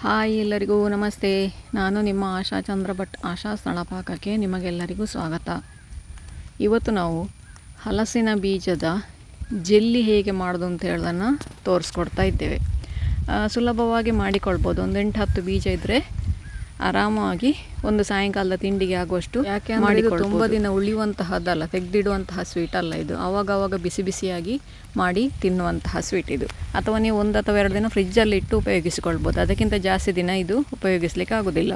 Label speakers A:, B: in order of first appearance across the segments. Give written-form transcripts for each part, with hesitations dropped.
A: Hi ಎಲ್ಲರಿಗೂ ನಮಸ್ತೆ. ನಾನು ನಿಮ್ಮ ಆಶಾ ಚಂದ್ರ ಭಟ್. ಆಶಾ ಸ್ಥಳಪಾಕಕ್ಕೆ ನಿಮಗೆಲ್ಲರಿಗೂ ಸ್ವಾಗತ. ಇವತ್ತು ನಾವು ಹಲಸಿನ ಬೀಜದ ಜೆಲ್ಲಿ ಹೇಗೆ ಮಾಡೋದು ಅಂತ ಹೇಳೋದನ್ನು ತೋರಿಸ್ಕೊಡ್ತಾ ಇದ್ದೇವೆ. ಸುಲಭವಾಗಿ ಮಾಡಿಕೊಳ್ಬೋದು. ಒಂದು 8-10 ಬೀಜ ಇದ್ದರೆ ಆರಾಮಾಗಿ ಒಂದು ಸಾಯಂಕಾಲದ ತಿಂಡಿಗೆ ಆಗುವಷ್ಟು ಮಾಡಿ. ತುಂಬ ದಿನ ಉಳಿಯುವಂತಹದ್ದಲ್ಲ, ತೆಗೆದಿಡುವಂತಹ ಸ್ವೀಟ್ ಅಲ್ಲ ಇದು. ಆವಾಗ ಬಿಸಿ ಬಿಸಿಯಾಗಿ ಮಾಡಿ ತಿನ್ನುವಂತಹ ಸ್ವೀಟ್ ಇದು. ಅಥವಾ ನೀವು 1 ಅಥವಾ 2 ದಿನ ಫ್ರಿಜ್ಜಲ್ಲಿ ಇಟ್ಟು ಉಪಯೋಗಿಸಿಕೊಳ್ಬೋದು. ಅದಕ್ಕಿಂತ ಜಾಸ್ತಿ ದಿನ ಇದು ಉಪಯೋಗಿಸ್ಲಿಕ್ಕೆ ಆಗೋದಿಲ್ಲ.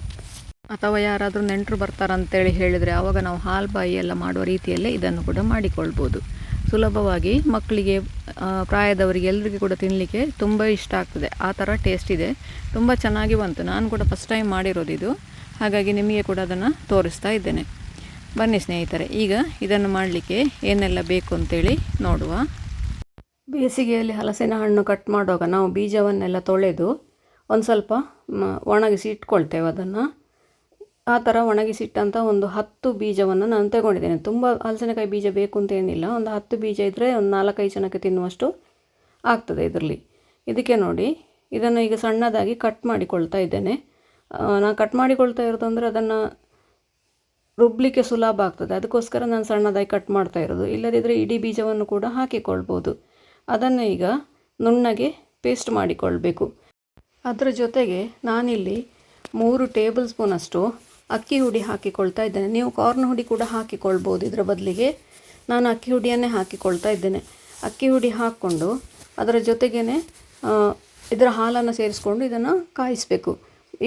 A: ಅಥವಾ ಯಾರಾದರೂ ನೆಂಟರು ಬರ್ತಾರಂತೇಳಿ ಹೇಳಿದರೆ ಆವಾಗ ನಾವು ಹಾಲು ಬಾಯಿ ಎಲ್ಲ ಮಾಡುವ ರೀತಿಯಲ್ಲೇ ಇದನ್ನು ಕೂಡ ಮಾಡಿಕೊಳ್ಬೋದು. ಸುಲಭವಾಗಿ ಮಕ್ಕಳಿಗೆ, ಪ್ರಾಯದವರಿಗೆ ಎಲ್ಲರಿಗೂ ಕೂಡ ತಿನ್ನಲಿಕ್ಕೆ ತುಂಬ ಇಷ್ಟ ಆಗ್ತದೆ. ಆ ಥರ ಟೇಸ್ಟ್ ಇದೆ. ತುಂಬ ಚೆನ್ನಾಗಿ ಬಂತು. ನಾನು ಕೂಡ ಫಸ್ಟ್ ಟೈಮ್ ಮಾಡಿರೋದು ಇದು. ಹಾಗಾಗಿ ನಿಮಗೆ ಕೂಡ ಅದನ್ನು ತೋರಿಸ್ತಾ ಇದ್ದೇನೆ. ಬನ್ನಿ ಸ್ನೇಹಿತರೆ, ಈಗ ಇದನ್ನು ಮಾಡಲಿಕ್ಕೆ ಏನೆಲ್ಲ ಬೇಕು ಅಂತೇಳಿ ನೋಡುವ. ಬೇಸಿಗೆಯಲ್ಲಿ ಹಲಸಿನ ಹಣ್ಣು ಕಟ್ ಮಾಡುವಾಗ ನಾವು ಬೀಜವನ್ನೆಲ್ಲ ತೊಳೆದು ಒಂದು ಸ್ವಲ್ಪ ಒಣಗಿಸಿ ಇಟ್ಕೊಳ್ತೇವೆ. ಅದನ್ನು ಆ ಥರ ಒಣಗಿಸಿಟ್ಟಂಥ ಒಂದು 10 ಬೀಜವನ್ನು ನಾನು ತಗೊಂಡಿದ್ದೇನೆ. ತುಂಬ ಹಲಸಿನಕಾಯಿ ಬೀಜ ಬೇಕು ಅಂತ ಏನಿಲ್ಲ. ಒಂದು 10 ಬೀಜ ಇದ್ದರೆ ಒಂದು 4-5 ಜನಕ್ಕೆ ತಿನ್ನುವಷ್ಟು ಆಗ್ತದೆ ಇದರಲ್ಲಿ. ಇದಕ್ಕೆ ನೋಡಿ, ಇದನ್ನು ಈಗ ಸಣ್ಣದಾಗಿ ಕಟ್ ಮಾಡಿಕೊಳ್ತಾ ಇದ್ದೇನೆ. ನಾನು ಕಟ್ ಮಾಡಿಕೊಳ್ತಾ ಇರೋದು ಅಂದರೆ ಅದನ್ನು ರುಬ್ಬಲಿಕ್ಕೆ ಸುಲಭ ಆಗ್ತದೆ, ಅದಕ್ಕೋಸ್ಕರ ನಾನು ಸಣ್ಣದಾಗಿ ಕಟ್ ಮಾಡ್ತಾ ಇರೋದು. ಇಲ್ಲದಿದ್ದರೆ ಇಡೀ ಬೀಜವನ್ನು ಕೂಡ ಹಾಕಿಕೊಳ್ಬೋದು. ಅದನ್ನು ಈಗ ನುಣ್ಣಗೆ ಪೇಸ್ಟ್ ಮಾಡಿಕೊಳ್ಬೇಕು. ಅದರ ಜೊತೆಗೆ ನಾನಿಲ್ಲಿ 3 ಟೇಬಲ್ ಸ್ಪೂನಷ್ಟು ಅಕ್ಕಿ ಹುಡಿ ಹಾಕಿಕೊಳ್ತಾ ಇದ್ದೇನೆ. ನೀವು ಕಾರ್ನ್ ಹುಡಿ ಕೂಡ ಹಾಕಿಕೊಳ್ಬೋದು. ಇದರ ಬದಲಿಗೆ ನಾನು ಅಕ್ಕಿ ಹುಡಿಯನ್ನೇ ಹಾಕಿಕೊಳ್ತಾ ಇದ್ದೇನೆ. ಅಕ್ಕಿ ಹುಡಿ ಹಾಕ್ಕೊಂಡು ಅದರ ಜೊತೆಗೇ ಇದರ ಹಾಲನ್ನು ಸೇರಿಸ್ಕೊಂಡು ಇದನ್ನು ಕಾಯಿಸಬೇಕು.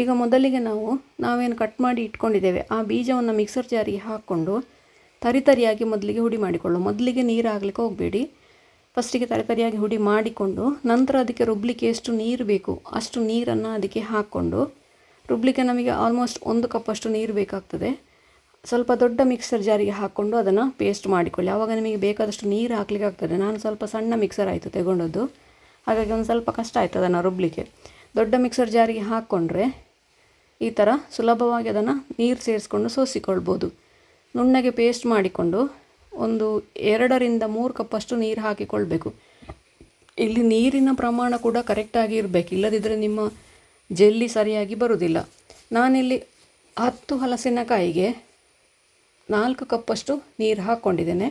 A: ಈಗ ಮೊದಲಿಗೆ ನಾವೇನು ಕಟ್ ಮಾಡಿ ಇಟ್ಕೊಂಡಿದ್ದೇವೆ ಆ ಬೀಜವನ್ನು ಮಿಕ್ಸರ್ ಜಾರಿಗೆ ಹಾಕ್ಕೊಂಡು ತರಿಯಾಗಿ ಮೊದಲಿಗೆ ಹುಡಿ ಮಾಡಿಕೊಳ್ಳು. ಮೊದಲಿಗೆ ನೀರು ಹಾಕ್ಲಿಕ್ಕೆ ಹೋಗಬೇಡಿ. ಫಸ್ಟಿಗೆ ತರಿಯಾಗಿ ಹುಡಿ ಮಾಡಿಕೊಂಡು ನಂತರ ಅದಕ್ಕೆ ರುಬ್ಬಲಿಕ್ಕೆ ಎಷ್ಟು ನೀರು ಬೇಕು ಅಷ್ಟು ನೀರನ್ನು ಅದಕ್ಕೆ ಹಾಕ್ಕೊಂಡು ರುಬ್ಬಲಿಕ್ಕೆ ನಮಗೆ ಆಲ್ಮೋಸ್ಟ್ 1 ಕಪ್ಪಷ್ಟು ನೀರು ಬೇಕಾಗ್ತದೆ. ಸ್ವಲ್ಪ ದೊಡ್ಡ ಮಿಕ್ಸರ್ ಜಾರಿಗೆ ಹಾಕ್ಕೊಂಡು ಅದನ್ನು ಪೇಸ್ಟ್ ಮಾಡಿಕೊಳ್ಳಿ. ಆವಾಗ ನಿಮಗೆ ಬೇಕಾದಷ್ಟು ನೀರು ಹಾಕ್ಲಿಕ್ಕೆ ಆಗ್ತದೆ. ನಾನು ಸ್ವಲ್ಪ ಸಣ್ಣ ಮಿಕ್ಸರ್ ಆಯಿತು ತಗೊಂಡದ್ದು, ಹಾಗಾಗಿ ಒಂದು ಸ್ವಲ್ಪ ಕಷ್ಟ ಆಯಿತು ಅದನ್ನು ರುಬ್ಬಲಿಕ್ಕೆ. ದೊಡ್ಡ ಮಿಕ್ಸರ್ ಜಾರಿಗೆ ಹಾಕ್ಕೊಂಡ್ರೆ ಈ ಥರ ಸುಲಭವಾಗಿ ಅದನ್ನು ನೀರು ಸೇರಿಸ್ಕೊಂಡು ಸೋಸಿಕೊಳ್ಬೋದು. ನುಣ್ಣಗೆ ಪೇಸ್ಟ್ ಮಾಡಿಕೊಂಡು ಒಂದು 2-3 ಕಪ್ಪಷ್ಟು ನೀರು ಹಾಕಿಕೊಳ್ಬೇಕು. ಇಲ್ಲಿ ನೀರಿನ ಪ್ರಮಾಣ ಕೂಡ ಕರೆಕ್ಟಾಗಿ ಇರಬೇಕು, ಇಲ್ಲದಿದ್ದರೆ ನಿಮ್ಮ ಜೆಲ್ಲಿ ಸರಿಯಾಗಿ ಬರುವುದಿಲ್ಲ. ನಾನಿಲ್ಲಿ 10 ಹಲಸಿನಕಾಯಿಗೆ 4 ಕಪ್ಪಷ್ಟು ನೀರು ಹಾಕ್ಕೊಂಡಿದ್ದೇನೆ.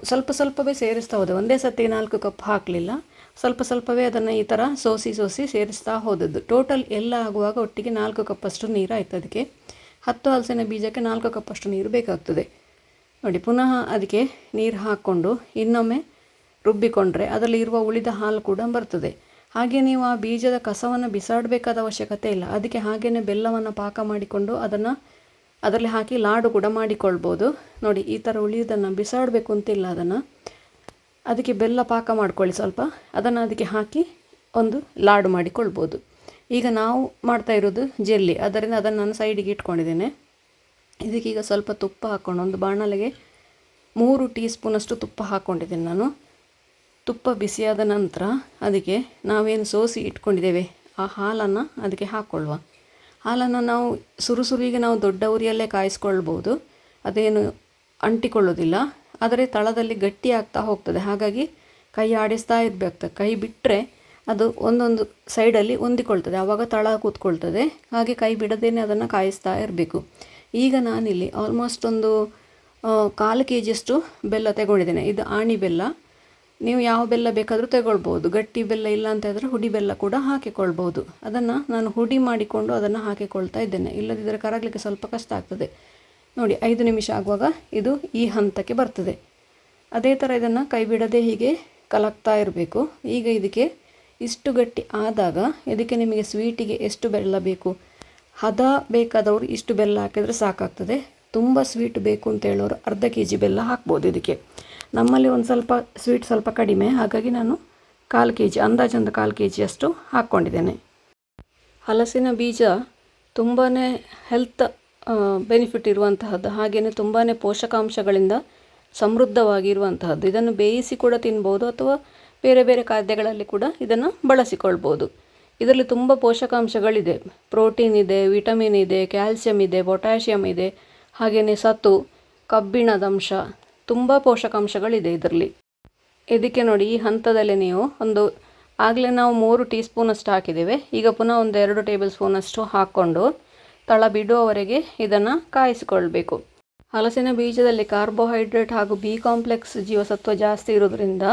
A: ಸ್ವಲ್ಪವೇ ಸೇರಿಸ್ತಾ ಹೋದೆ, ಒಂದೇ ಸತಿ 4 ಕಪ್ ಹಾಕಲಿಲ್ಲ. ಸ್ವಲ್ಪವೇ ಅದನ್ನು ಈ ಥರ ಸೋಸಿ ಸೇರಿಸ್ತಾ ಹೋದದ್ದು. ಟೋಟಲ್ ಎಲ್ಲ ಆಗುವಾಗ ಒಟ್ಟಿಗೆ 4 ಕಪ್ಪಷ್ಟು ನೀರು ಆಯಿತು. ಅದಕ್ಕೆ 10 ಹಲಸಿನ ಬೀಜಕ್ಕೆ 4 ಕಪ್ಪಷ್ಟು ನೀರು ಬೇಕಾಗ್ತದೆ ನೋಡಿ. ಪುನಃ ಅದಕ್ಕೆ ನೀರು ಹಾಕ್ಕೊಂಡು ಇನ್ನೊಮ್ಮೆ ರುಬ್ಬಿಕೊಂಡ್ರೆ ಅದರಲ್ಲಿ ಇರುವ ಉಳಿದ ಹಾಲು ಕೂಡ ಬರ್ತದೆ. ಹಾಗೆ ನೀವು ಆ ಬೀಜದ ಕಸವನ್ನು ಬಿಸಾಡಬೇಕಾದ ಅವಶ್ಯಕತೆ ಇಲ್ಲ. ಅದಕ್ಕೆ ಹಾಗೆಯೇ ಬೆಲ್ಲವನ್ನು ಪಾಕ ಮಾಡಿಕೊಂಡು ಅದನ್ನು ಅದರಲ್ಲಿ ಹಾಕಿ ಲಾಡು ಕೂಡ ಮಾಡಿಕೊಳ್ಬೋದು. ನೋಡಿ, ಈ ಥರ ಉಳಿಯೋದನ್ನು ಬಿಸಾಡಬೇಕು ಅಂತಿಲ್ಲ. ಅದಕ್ಕೆ ಬೆಲ್ಲ ಪಾಕ ಮಾಡ್ಕೊಳ್ಳಿ ಸ್ವಲ್ಪ, ಅದನ್ನು ಅದಕ್ಕೆ ಹಾಕಿ ಒಂದು ಲಾಡು ಮಾಡಿಕೊಳ್ಬೋದು. ಈಗ ನಾವು ಮಾಡ್ತಾ ಇರೋದು ಜೆಲ್ಲಿ, ಅದರಿಂದ ಅದನ್ನು ನಾನು ಸೈಡಿಗೆ ಇಟ್ಕೊಂಡಿದ್ದೇನೆ. ಇದಕ್ಕೀಗ ಸ್ವಲ್ಪ ತುಪ್ಪ ಹಾಕ್ಕೊಂಡು ಒಂದು ಬಾಣಲೆಗೆ 3 ಟೀ ಸ್ಪೂನಷ್ಟು ತುಪ್ಪ ಹಾಕ್ಕೊಂಡಿದ್ದೇನೆ ನಾನು. ತುಪ್ಪ ಬಿಸಿಯಾದ ನಂತರ ಅದಕ್ಕೆ ನಾವೇನು ಸೋಸಿ ಇಟ್ಕೊಂಡಿದ್ದೇವೆ ಆ ಹಾಲನ್ನು ಅದಕ್ಕೆ ಹಾಕ್ಕೊಳ್ಳುವ. ಹಾಲನ್ನು ನಾವು ಸುರುಸುರಿಗೆ ನಾವು ದೊಡ್ಡ ಉರಿಯಲ್ಲೇ ಕಾಯಿಸ್ಕೊಳ್ಬೋದು, ಅದೇನು ಅಂಟಿಕೊಳ್ಳೋದಿಲ್ಲ. ಆದರೆ ತಳದಲ್ಲಿ ಗಟ್ಟಿ ಆಗ್ತಾ ಹೋಗ್ತದೆ, ಹಾಗಾಗಿ ಕೈ ಆಡಿಸ್ತಾ ಇರಬೇಕಾಗ್ತದೆ. ಕೈ ಬಿಟ್ಟರೆ ಅದು ಒಂದೊಂದು ಸೈಡಲ್ಲಿ ಹೊಂದಿಕೊಳ್ತದೆ, ಆವಾಗ ತಳ ಕೂತ್ಕೊಳ್ತದೆ. ಹಾಗೆ ಕೈ ಬಿಡದೇನೆ ಅದನ್ನು ಕಾಯಿಸ್ತಾ ಇರಬೇಕು. ಈಗ ನಾನಿಲ್ಲಿ ಆಲ್ಮೋಸ್ಟ್ ಒಂದು 1/4 kg ಬೆಲ್ಲ ತಗೊಂಡಿದ್ದೇನೆ. ಇದು ಆಣಿ ಬೆಲ್ಲ. ನೀವು ಯಾವ ಬೆಲ್ಲ ಬೇಕಾದರೂ ತಗೊಳ್ಬೋದು. ಗಟ್ಟಿ ಬೆಲ್ಲ ಇಲ್ಲ ಅಂತ ಹೇಳಿದ್ರೆ ಹುಡಿ ಬೆಲ್ಲ ಕೂಡ ಹಾಕಿಕೊಳ್ಬೋದು. ಅದನ್ನು ನಾನು ಹುಡಿ ಮಾಡಿಕೊಂಡು ಅದನ್ನು ಹಾಕಿಕೊಳ್ತಾ ಇದ್ದೇನೆ, ಇಲ್ಲದಿದ್ದರೆ ಕರಗಲಿಕ್ಕೆ ಸ್ವಲ್ಪ ಕಷ್ಟ ಆಗ್ತದೆ. ನೋಡಿ, 5 ನಿಮಿಷ ಆಗುವಾಗ ಇದು ಈ ಹಂತಕ್ಕೆ ಬರ್ತದೆ. ಅದೇ ಥರ ಇದನ್ನು ಕೈ ಬಿಡದೆ ಹೀಗೆ ಕಲಕ್ತಾ ಇರಬೇಕು. ಈಗ ಇದಕ್ಕೆ ಇಷ್ಟು ಗಟ್ಟಿ ಆದಾಗ ಇದಕ್ಕೆ ನಿಮಗೆ ಸ್ವೀಟಿಗೆ ಎಷ್ಟು ಬೆಲ್ಲ ಬೇಕು, ಹದ ಬೇಕಾದವರು ಇಷ್ಟು ಬೆಲ್ಲ ಹಾಕಿದರೆ ಸಾಕಾಗ್ತದೆ. ತುಂಬ ಸ್ವೀಟ್ ಬೇಕು ಅಂತ ಹೇಳೋರು ಅರ್ಧ kg ಬೆಲ್ಲ ಹಾಕ್ಬೋದು ಇದಕ್ಕೆ. ನಮ್ಮಲ್ಲಿ ಒಂದು ಸ್ವಲ್ಪ ಸ್ವೀಟ್ ಸ್ವಲ್ಪ ಕಡಿಮೆ, ಹಾಗಾಗಿ ನಾನು 1/4 kg, ಅಂದಾಜೊಂದು 1/4 kg ಅಷ್ಟು ಹಾಕ್ಕೊಂಡಿದ್ದೇನೆ. ಹಲಸಿನ ಬೀಜ ತುಂಬಾ ಹೆಲ್ತ್ ಬೆನಿಫಿಟ್ ಇರುವಂತಹದ್ದು, ಹಾಗೆಯೇ ತುಂಬಾ ಪೋಷಕಾಂಶಗಳಿಂದ ಸಮೃದ್ಧವಾಗಿರುವಂತಹದ್ದು. ಇದನ್ನು ಬೇಯಿಸಿ ಕೂಡ ತಿನ್ಬೋದು ಅಥವಾ ಬೇರೆ ಬೇರೆ ಖಾದ್ಯಗಳಲ್ಲಿ ಕೂಡ ಇದನ್ನು ಬಳಸಿಕೊಳ್ಬೋದು. ಇದರಲ್ಲಿ ತುಂಬ ಪೋಷಕಾಂಶಗಳಿದೆ. ಪ್ರೋಟೀನ್ ಇದೆ, ವಿಟಮಿನ್ ಇದೆ, ಕ್ಯಾಲ್ಸಿಯಂ ಇದೆ, ಪೊಟ್ಯಾಷಿಯಮ್ ಇದೆ, ಹಾಗೆಯೇ ಸತು, ಕಬ್ಬಿಣದ ಅಂಶ, ತುಂಬ ಪೋಷಕಾಂಶಗಳಿದೆ ಇದರಲ್ಲಿ. ಇದಕ್ಕೆ ನೋಡಿ, ಈ ಹಂತದಲ್ಲಿ ನೀವು ಒಂದು ಆಗಲೇ ನಾವು 3 ಟೀ ಸ್ಪೂನಷ್ಟು ಹಾಕಿದ್ದೇವೆ. ಈಗ ಪುನಃ ಒಂದು 2 ಟೇಬಲ್ ಸ್ಪೂನಷ್ಟು ಹಾಕ್ಕೊಂಡು ತಳ ಬಿಡುವವರೆಗೆ ಇದನ್ನು ಕಾಯಿಸಿಕೊಳ್ಬೇಕು. ಹಲಸಿನ ಬೀಜದಲ್ಲಿ ಕಾರ್ಬೋಹೈಡ್ರೇಟ್ ಹಾಗೂ ಬಿ ಕಾಂಪ್ಲೆಕ್ಸ್ ಜೀವಸತ್ವ ಜಾಸ್ತಿ ಇರೋದ್ರಿಂದ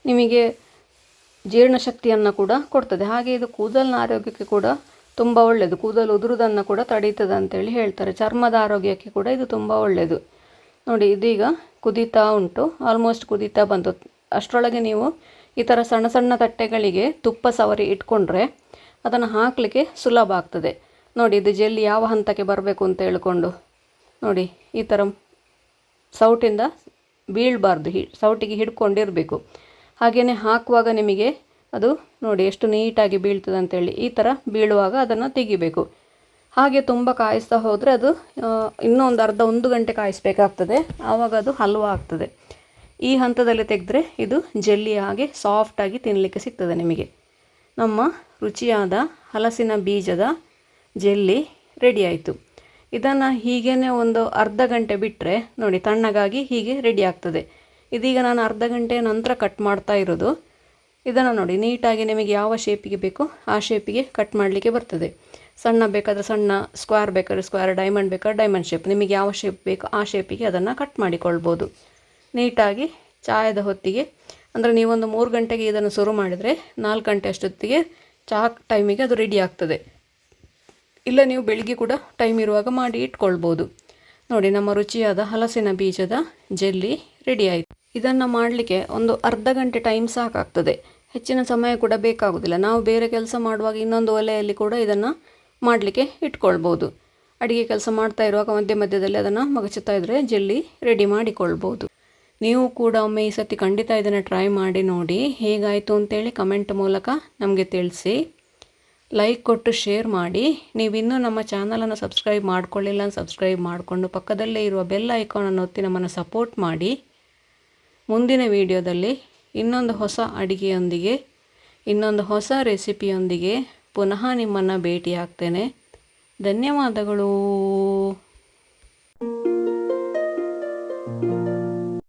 A: ನಿಮಗೆ ಜೀರ್ಣಶಕ್ತಿಯನ್ನು ಕೂಡ ಕೊಡ್ತದೆ. ಹಾಗೆ ಇದು ಕೂದಲಿನ ಆರೋಗ್ಯಕ್ಕೆ ಕೂಡ ತುಂಬ ಒಳ್ಳೆಯದು. ಕೂದಲು ಉದುರುವುದನ್ನು ಕೂಡ ತಡೀತದೆ ಅಂತೇಳಿ ಹೇಳ್ತಾರೆ. ಚರ್ಮದ ಆರೋಗ್ಯಕ್ಕೆ ಕೂಡ ಇದು ತುಂಬ ಒಳ್ಳೆಯದು. ನೋಡಿ, ಇದೀಗ ಕುದೀತಾ ಉಂಟು, ಆಲ್ಮೋಸ್ಟ್ ಕುದೀತಾ ಬಂತು. ಅಷ್ಟರೊಳಗೆ ನೀವು ಈ ಥರ ಸಣ್ಣ ಸಣ್ಣ ತಟ್ಟೆಗಳಿಗೆ ತುಪ್ಪ ಸವರಿ ಇಟ್ಕೊಂಡ್ರೆ ಅದನ್ನು ಹಾಕಲಿಕ್ಕೆ ಸುಲಭ ಆಗ್ತದೆ. ನೋಡಿ, ಇದು ಜೆಲ್ಲಿ ಯಾವ ಹಂತಕ್ಕೆ ಬರಬೇಕು ಅಂತ ಹೇಳ್ಕೊಂಡು ನೋಡಿ, ಈ ಥರ ಸೌಟಿಂದ ಬೀಳಬಾರ್ದು, ಸೌಟಿಗೆ ಹಿಡ್ಕೊಂಡಿರಬೇಕು. ಹಾಗೆಯೇ ಹಾಕುವಾಗ ನಿಮಗೆ ಅದು ನೋಡಿ ಎಷ್ಟು ನೀಟಾಗಿ ಬೀಳ್ತದೆ ಅಂತೇಳಿ. ಈ ಥರ ಬೀಳುವಾಗ ಅದನ್ನು ತೆಗಿಬೇಕು. ಹಾಗೆ ತುಂಬ ಕಾಯಿಸ್ತಾ ಹೋದರೆ ಅದು ಇನ್ನೂ ಒಂದು ಅರ್ಧ 1 ಗಂಟೆ ಕಾಯಿಸಬೇಕಾಗ್ತದೆ. ಆವಾಗ ಅದು ಹಲ್ವಾ ಆಗ್ತದೆ. ಈ ಹಂತದಲ್ಲಿ ತೆಗೆದ್ರೆ ಇದು ಜೆಲ್ಲಿ ಹಾಗೆ ಸಾಫ್ಟಾಗಿ ತಿನ್ನಲಿಕ್ಕೆ ಸಿಗ್ತದೆ ನಿಮಗೆ. ನಮ್ಮ ರುಚಿಯಾದ ಹಲಸಿನ ಬೀಜದ ಜೆಲ್ಲಿ ರೆಡಿ ಆಯಿತು. ಇದನ್ನು ಹೀಗೇ ಒಂದು ಅರ್ಧ ಗಂಟೆ ಬಿಟ್ಟರೆ ನೋಡಿ ತಣ್ಣಗಾಗಿ ಹೀಗೆ ರೆಡಿ ಆಗ್ತದೆ. ಇದೀಗ ನಾನು ಅರ್ಧ ಗಂಟೆಯ ನಂತರ ಕಟ್ ಮಾಡ್ತಾ ಇರೋದು. ಇದನ್ನು ನೋಡಿ ನೀಟಾಗಿ ನಿಮಗೆ ಯಾವ ಶೇಪಿಗೆ ಬೇಕೋ ಆ ಶೇಪಿಗೆ ಕಟ್ ಮಾಡಲಿಕ್ಕೆ ಬರ್ತದೆ. ಸಣ್ಣ ಬೇಕಾದರೆ ಸಣ್ಣ, ಸ್ಕ್ವೇರ್ ಬೇಕಾದರೆ ಸ್ಕ್ವೇರ್, ಡೈಮಂಡ್ ಬೇಕಾದ್ರೆ ಡೈಮಂಡ್ ಶೇಪ್, ನಿಮಗೆ ಯಾವ ಶೇಪ್ ಬೇಕೋ ಆ ಶೇಪಿಗೆ ಅದನ್ನು ಕಟ್ ಮಾಡಿಕೊಳ್ಬೋದು. ನೀಟಾಗಿ ಚಾಯದ ಹೊತ್ತಿಗೆ, ಅಂದರೆ ನೀವೊಂದು 3 ಗಂಟೆಗೆ ಇದನ್ನು ಶುರು ಮಾಡಿದರೆ 4 ಗಂಟೆ ಅಷ್ಟೊತ್ತಿಗೆ ಚಹಾ ಟೈಮಿಗೆ ಅದು ರೆಡಿ ಆಗ್ತದೆ. ಇಲ್ಲ ನೀವು ಬೆಳಿಗ್ಗೆ ಕೂಡ ಟೈಮ್ ಇರುವಾಗ ಮಾಡಿ ಇಟ್ಕೊಳ್ಬೋದು. ನೋಡಿ, ನಮ್ಮ ರುಚಿಯಾದ ಹಲಸಿನ ಬೀಜದ ಜೆಲ್ಲಿ ರೆಡಿ ಆಯಿತು. ಇದನ್ನು ಮಾಡಲಿಕ್ಕೆ ಒಂದು ಅರ್ಧ ಗಂಟೆ ಟೈಮ್ ಸಾಕಾಗ್ತದೆ. ಹೆಚ್ಚಿನ ಸಮಯ ಕೂಡ ಬೇಕಾಗೋದಿಲ್ಲ. ನಾವು ಬೇರೆ ಕೆಲಸ ಮಾಡುವಾಗ ಇನ್ನೊಂದು ಒಲೆಯಲ್ಲಿ ಕೂಡ ಇದನ್ನು ಮಾಡಲಿಕ್ಕೆ ಇಟ್ಕೊಳ್ಬೋದು. ಅಡುಗೆ ಕೆಲಸ ಮಾಡ್ತಾ ಇರುವಾಗ ಮಧ್ಯ ಮಧ್ಯದಲ್ಲಿ ಅದನ್ನು ಮಗಚುತ್ತಾ ಇದ್ದರೆ ಜೆಲ್ಲಿ ರೆಡಿ ಮಾಡಿಕೊಳ್ಬೋದು. ನೀವು ಕೂಡ ಒಮ್ಮೆ ಈ ಸತಿ ಖಂಡಿತ ಇದನ್ನು ಟ್ರೈ ಮಾಡಿ ನೋಡಿ. ಹೇಗಾಯಿತು ಅಂತೇಳಿ ಕಮೆಂಟ್ ಮೂಲಕ ನಮಗೆ ತಿಳಿಸಿ. ಲೈಕ್ ಕೊಟ್ಟು ಶೇರ್ ಮಾಡಿ. ನೀವಿನ್ನೂ ನಮ್ಮ ಚಾನಲನ್ನು ಸಬ್ಸ್ಕ್ರೈಬ್ ಮಾಡ್ಕೊಳ್ಳಿಲ್ಲ, ಸಬ್ಸ್ಕ್ರೈಬ್ ಮಾಡಿಕೊಂಡು ಪಕ್ಕದಲ್ಲೇ ಇರುವ ಬೆಲ್ ಐಕಾನನ್ನು ಒತ್ತಿ ನಮ್ಮನ್ನು ಸಪೋರ್ಟ್ ಮಾಡಿ. ಮುಂದಿನ ವಿಡಿಯೋದಲ್ಲಿ ಇನ್ನೊಂದು ಹೊಸ ಅಡಿಗೆಯೊಂದಿಗೆ, ಇನ್ನೊಂದು ಹೊಸ ರೆಸಿಪಿಯೊಂದಿಗೆ ಪುನಃ ನಿಮ್ಮನ್ನು ಭೇಟಿ ಆಗ್ತೇನೆ. ಧನ್ಯವಾದಗಳು.